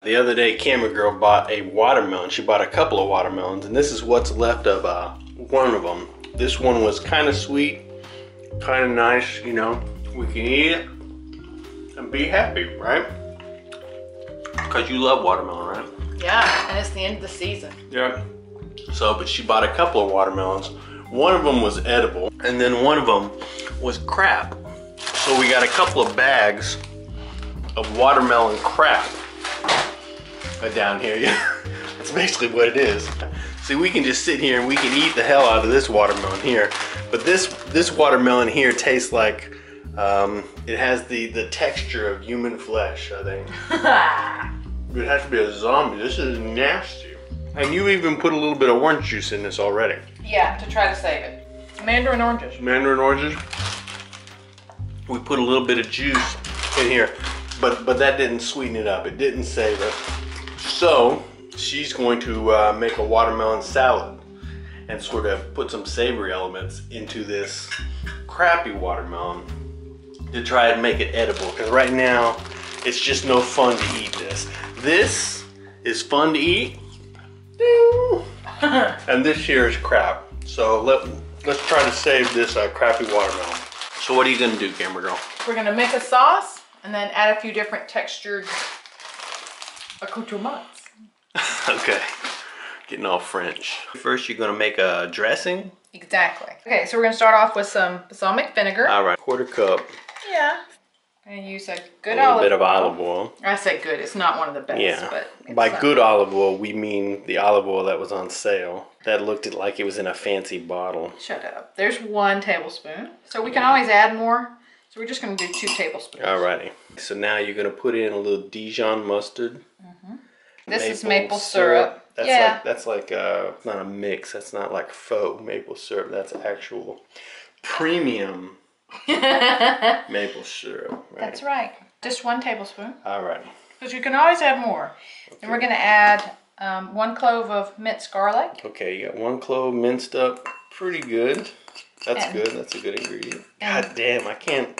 The other day, Camera Girl bought a watermelon. She bought a couple of watermelons, and this is what's left of one of them. This one was kind of sweet, kind of nice, you know. We can eat it and be happy, right? Because you love watermelon, right? Yeah, and it's the end of the season. Yeah. So, but she bought a couple of watermelons. One of them was edible, and then one of them was crap. So we got a couple of bags of watermelon crap down here. Yeah, that's basically what it is. See, we can just sit here and we can eat the hell out of this watermelon here. But this watermelon here tastes like it has the texture of human flesh, I think. It has to be a zombie. This is nasty. And you even put a little bit of orange juice in this already. Yeah, to try to save it. Mandarin oranges. Mandarin oranges. We put a little bit of juice in here, but that didn't sweeten it up. It didn't save it. So she's going to make a watermelon salad and sort of put some savory elements into this crappy watermelon to try and make it edible. Because right now, it's just no fun to eat this. This is fun to eat. Ding. And this here is crap. So let's try to save this crappy watermelon. So what are you gonna do, Camera Girl? We're gonna make a sauce and then add a few different textured accoutrements. Okay, getting all French. First, you're gonna make a dressing. Exactly. Okay, so we're gonna start off with some balsamic vinegar. All right, quarter cup. Yeah. And use a good a little bit of olive oil. I say good, it's not one of the best. Yeah, but by good olive oil, we mean the olive oil that was on sale. That looked like it was in a fancy bottle. Shut up. There's 1 tablespoon. So we can always add more. So we're just gonna do 2 tablespoons. Alrighty. So now you're gonna put in a little Dijon mustard. Mm-hmm. This is maple syrup. That's like not a mix. That's not like faux maple syrup. That's actual premium maple syrup. Right? That's right. Just 1 tablespoon. Alright. Because you can always add more. Okay. Then we're gonna add 1 clove of minced garlic. Okay, you got 1 clove minced up. Pretty good. That's good. That's a good ingredient. God damn, I can't.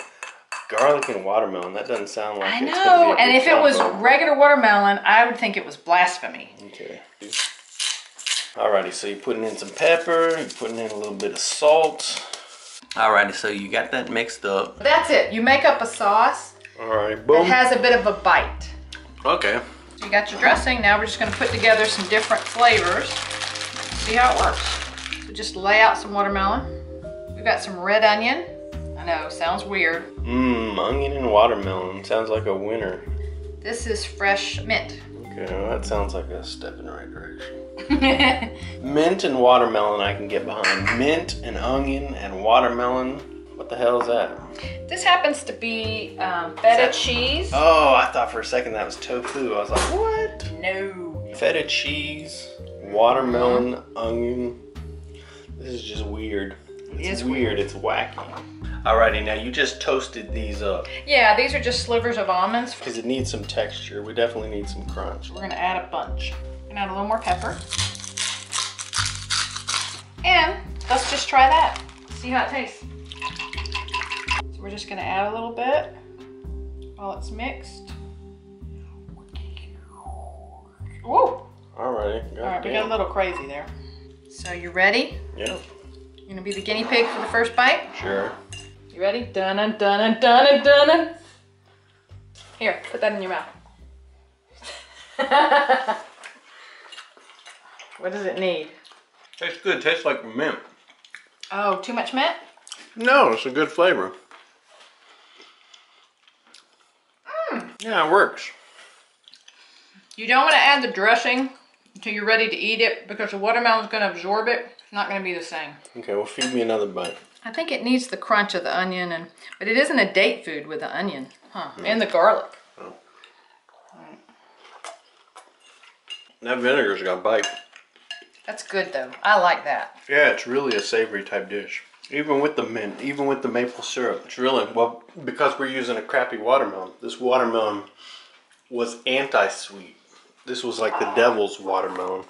Garlic and watermelon. That doesn't sound like I it's know. gonna be a And good if it was combo. regular watermelon, I would think it was blasphemy. Okay. Alrighty, so you're putting in some pepper. You're putting in a little bit of salt. Alrighty, so you got that mixed up. That's it. You make up a sauce. Alright, boom. That has a bit of a bite. Okay. So you got your dressing. Now we're just going to put together some different flavors. See how it works. So just lay out some watermelon. We've got some red onion. I know, sounds weird. Onion and watermelon. Sounds like a winner. This is fresh mint. Okay, well, that sounds like a step in the right direction. Mint and watermelon I can get behind. Mint and onion and watermelon. What the hell is that? This happens to be feta cheese. Oh, I thought for a second that was tofu. I was like, what? No. Feta cheese, watermelon, onion. This is just weird. It's weird. It's wacky. Alrighty, now you just toasted these up. Yeah, these are just slivers of almonds. Because it needs some texture. We definitely need some crunch. We're gonna add a bunch. We're gonna add a little more pepper. And let's just try that. See how it tastes. So we're just gonna add a little bit while it's mixed. Whoa! Alright, we got a little crazy there. So you ready? Yeah. You're gonna be the guinea pig for the first bite? Sure. You ready? Dun-dun, dun-dun, dun-dun, dun-dun. Here, put that in your mouth. What does it need? Tastes good. Tastes like mint. Oh, too much mint? No, it's a good flavor. Yeah, it works. You don't want to add the dressing until you're ready to eat it because the watermelon's going to absorb it. It's not going to be the same. Okay, well, feed me another bite. I think it needs the crunch of the onion, but it isn't a date food with the onion, huh? No. And the garlic. Oh. Right. That vinegar's got bite. That's good though. I like that. Yeah, it's really a savory type dish. Even with the mint, even with the maple syrup. It's really, well, because we're using a crappy watermelon. This watermelon was anti-sweet. This was like the devil's watermelon.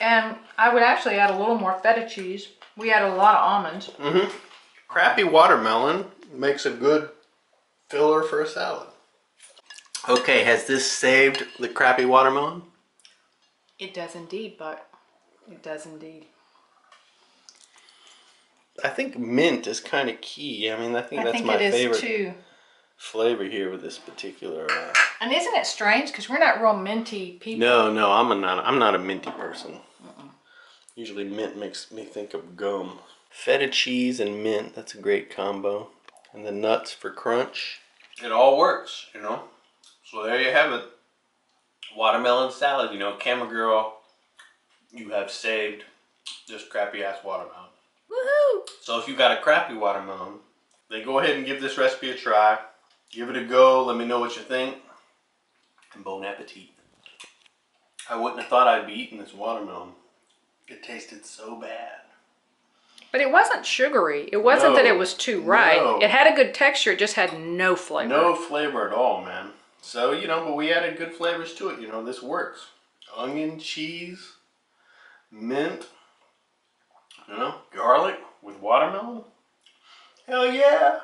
And I would actually add a little more feta cheese. We add a lot of almonds. Mm-hmm. Crappy watermelon makes a good filler for a salad. Okay, has this saved the crappy watermelon? It does indeed, Buck. It does indeed. I think mint is kind of key. I mean, I think that's my it is favorite too. flavor here with this particular. And isn't it strange? Because we're not real minty people. No, I'm not a minty person. Usually mint makes me think of gum. Feta cheese and mint, that's a great combo. And the nuts for crunch. It all works, you know. So there you have it. Watermelon salad, you know, Camera Girl, you have saved this crappy ass watermelon. Woohoo! So if you got a crappy watermelon, then go ahead and give this recipe a try. Give it a go, let me know what you think. And bon appetit. I wouldn't have thought I'd be eating this watermelon. It tasted so bad. But it wasn't sugary. It wasn't that it was too ripe. No. It had a good texture, it just had no flavor. No flavor at all, man. So, you know, but we added good flavors to it. You know, this works. Onion, cheese, mint, you know, garlic with watermelon. Hell yeah.